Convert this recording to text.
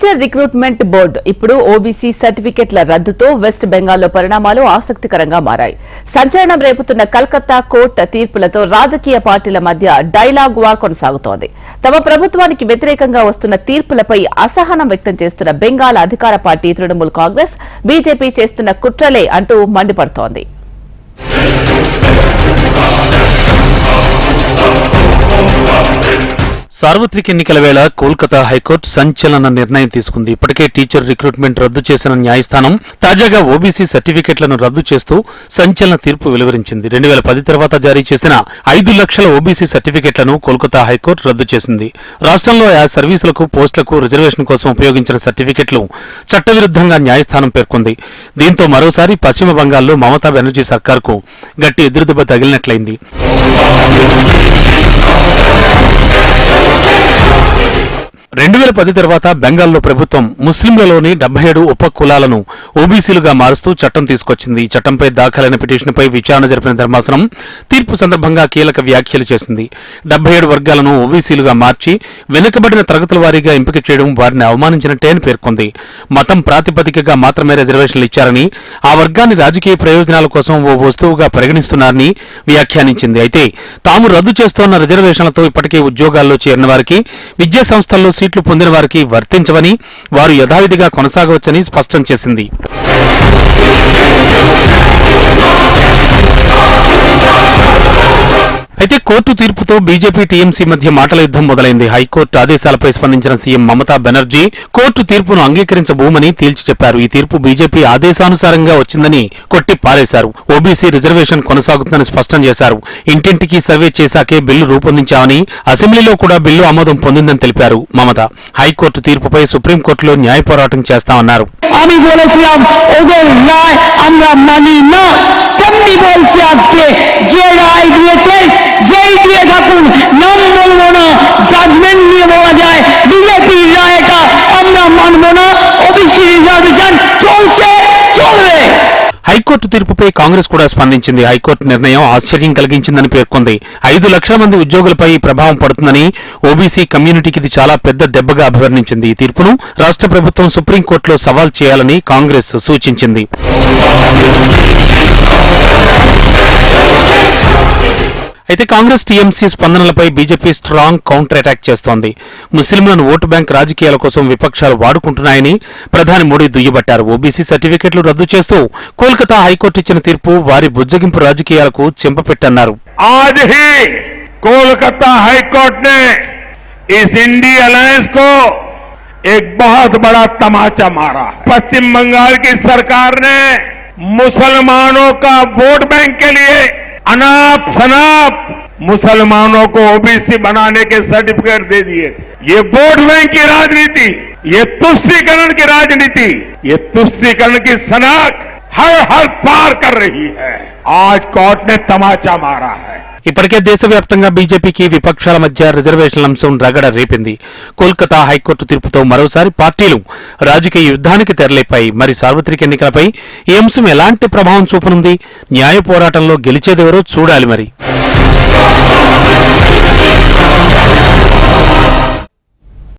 Teacher recruitment board ఇప్పుడు OBC సర్టిఫికెట్ల రద్దుతో west బెంగాల్లో పరిణామాలు ఆసక్తికరంగా మారాయి. సంచలనం రేపుతున్న కలకత్తా కోర్టు తీర్పులతో రాజకీయ పార్టీల మధ్య డైలాగ్ వార్ కొనసాగుతోంది. తమ ప్రభుత్వానికి వ్యతిరేకంగా వస్తున్న తీర్పులపై అసహనం వ్యక్తం చేస్తున్న బెంగాల్ అధికార పార్టీ తృణమూల్ కాంగ్రెస్ బీజేపీ చేస్తున్న కుట్రలే అంటూ మండిపడుతోంది. సార్వత్రిక ఎన్నికల వేళ కోల్కతా హైకోర్టు సంచలన నిర్ణయం తీసుకుంది. ఇప్పటికే టీచర్ రిక్రూట్మెంట్ రద్దు చేసిన న్యాయస్థానం తాజాగా ఓబీసీ సర్టిఫికెట్లను రద్దు చేస్తూ సంచలన తీర్పు వెలువరించింది. 2010 తర్వాత జారీ చేసిన 5 లక్షల ఓబీసీ సర్టిఫికెట్లను కోల్కతా హైకోర్టు రద్దు చేసింది. రాష్ట్రంలో ఆ సర్వీసులకు, పోస్టులకు రిజర్వేషన్ కోసం ఉపయోగించిన సర్టిఫికెట్లు చట్టవిరుద్ధంగా న్యాయస్థానం పేర్కొంది. దీంతో మరోసారి పశ్చిమ బంగాల్లో మమతా బెనర్జీ సర్కార్కు గట్టి ఎదురుదెబ్బ తగిలినట్లయింది. 2010 తర్వాత బెంగాల్లో ప్రభుత్వం ముస్లింలలోని 77 ఉప కులాలను ఓబీసీలుగా మారుస్తూ చట్టం తీసుకొచ్చింది. ఈ చట్టంపై దాఖలైన పిటిషన్పై విచారణ జరిపిన ధర్మాసనం తీర్పు సందర్భంగా కీలక వ్యాఖ్యలు చేసింది. 77 వర్గాలను ఓబీసీలుగా మార్చి వెనుకబడిన తరగతుల వారీగా ఎంపిక చేయడం వారిని అవమానించినట్టే అని పేర్కొంది. మతం ప్రాతిపదికగా మాత్రమే రిజర్వేషన్లు ఇచ్చారని, ఆ వర్గాన్ని రాజకీయ ప్రయోజనాల కోసం ఓ వస్తువుగా పరిగణిస్తున్నారని వ్యాఖ్యానించింది. అయితే తాము రద్దు చేస్తోన్న రిజర్వేషన్లతో ఇప్పటికే ఉద్యోగాల్లో చేరిన వారికి, విద్యా సంస్థల్లో సీట్లు పొందిన వారికి వర్తించవని, వారు యథావిధిగా కొనసాగవచ్చని స్పష్టం చేసింది. అయితే కోర్టు తీర్పుతో బీజేపీ టీఎంసీ మధ్య మాటల యుద్ధం మొదలైంది. హైకోర్టు ఆదేశాలపై స్పందించిన సీఎం మమతా బెనర్జీ కోర్టు తీర్పును అంగీకరించబోమని తేల్చి చెప్పారు. ఈ తీర్పు బీజేపీ ఆదేశానుసారంగా వచ్చిందని కొట్టి పారేశారు. ఓబీసీ రిజర్వేషన్ కొనసాగుతుందని స్పష్టం చేశారు. ఇంటింటికి సర్వే చేశాకే బిల్లు రూపొందించామని, అసెంబ్లీలో కూడా బిల్లు ఆమోదం పొందిందని తెలిపారు మమత. హైకోర్టు తీర్పుపై సుప్రీంకోర్టులో న్యాయ పోరాటం చేస్తామన్నారు. আজকে যে রায় দিয়েছেন যেই দিয়ে থাকুন, নাম বলবো না, জাজমেন্ট নিয়ে বলা যায় বিজেপির রায়টা আমরা মানবো না, ওবিসি রিজার্ভেশন চলছে, চলবে। హైకోర్టు తీర్పుపై కాంగ్రెస్ కూడా స్పందించింది. హైకోర్టు నిర్ణయం ఆశ్చర్యం కలిగించిందని పేర్కొంది. 5 లక్షల మంది ఉద్యోగులపై ప్రభావం పడుతుందని, ఓబీసీ కమ్యూనిటీకి ఇది చాలా పెద్ద దెబ్బగా అభివర్ణించింది. ఈ తీర్పును రాష్ట్ర ప్రభుత్వం సుప్రీంకోర్టులో సవాల్ చేయాలని కాంగ్రెస్ సూచించింది. అయితే కాంగ్రెస్ టీఎంసీ స్పందనలపై బీజేపీ స్ట్రాంగ్ కౌంటర్ అటాక్ చేస్తోంది. ముస్లింలను ఓటు బ్యాంక్ రాజకీయాల కోసం విపక్షాలు వాడుకుంటున్నాయని ప్రధాని మోడీ దుయ్యబట్టారు. ఓబీసీ సర్టిఫికెట్లు రద్దు చేస్తూ కోల్కతా హైకోర్టు ఇచ్చిన తీర్పు వారి బుజ్జగింపు రాజకీయాలకు చెంపపెట్టన్నారు. आज ही कोलकाता हाईकोर्ट ने इस इंडी अलायंस को एक बहुत बड़ा तमाचा मारा है। पश्चिम बंगाल की सरकार ने मुसलमानों का वोट बैंक के लिए अनाप शनाप मुसलमानों को ओबीसी बनाने के सर्टिफिकेट दे दिए। ये वोट बैंक की राजनीति, ये तुष्टीकरण की राजनीति, ये तुष्टीकरण की सनक हर पार कर रही है। आज कोर्ट ने तमाचा मारा है। ఇప్పటికే దేశవ్యాప్తంగా బీజేపీకి విపక్షాల మధ్య రిజర్వేషన్ల అంశం రగడ రేపింది. కోల్కతా హైకోర్టు తీర్పుతో మరోసారి పార్టీలు రాజకీయ యుద్ధానికి తెరలేపాయి. మరి సార్వత్రిక ఎన్నికలపై ఈ అంశం ఎలాంటి ప్రభావం చూపనుంది? న్యాయ పోరాటంలో గెలిచేదెవరో చూడాలి మరి.